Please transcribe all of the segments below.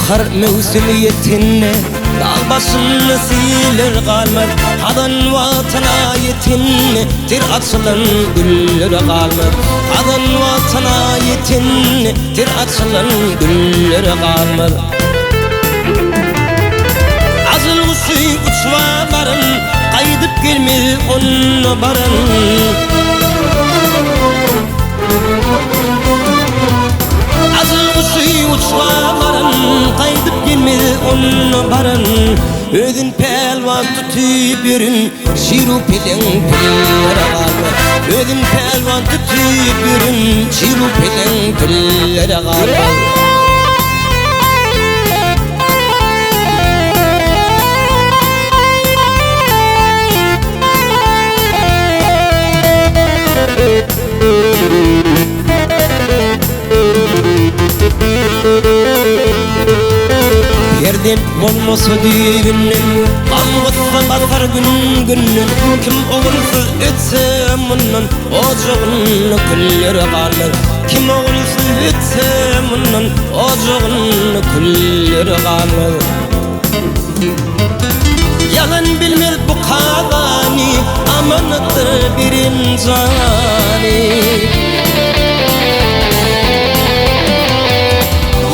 bahar mevsimi yetinne dağ başını siler kalmaz. Adan vatana yetinne tir açılan güller kalmaz. Adan vatana yetinne tir açılan güller kalmaz. Azıl kuşu uçvaların kaydıp gelmez onu barın. Azıl kuşu uçvaların kaydıp gelmez onu barın. Özün pelvan tutup yürün şiru pelen pillere kalmaz. Özün pelvan tutup yürün şiru pelen pillere kalmaz. Yerden olmasa düğünün Anlatsa basar gün günün Kim oğulsuz etse bunun Ocağın külleri kalmaz. Kim oğulsuz etse bunun Ocağın külleri kalmaz. Yalan bilmez bu kavani Amanattır bir insani.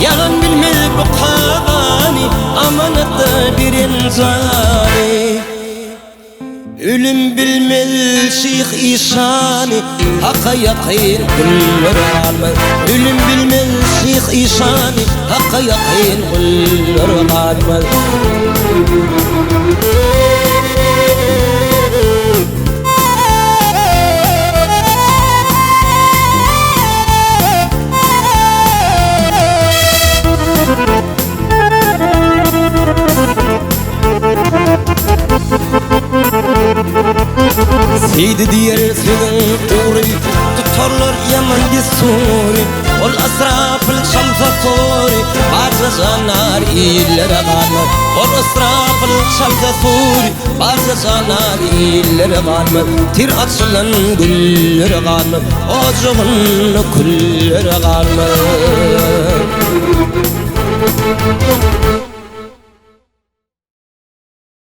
Yalan bilmez bu kavani Amanattır bir insani. Ölüm bilmez Şeyh İsa'ni Hakka yakın kullar kalmaz. Ölüm bilmez Şeyh İsa'ni Hakka yakın kullar kalmaz. Seydi diyer sözün doğru tutarlar yaman disuri. Ol asrafıl şamsa suri bazı zanar illere kalmaz. Ol asrafıl şamsa suri bazı zanar illere kalmaz. Tir açılan güllere kalmaz. Ocağın küllere kalmaz.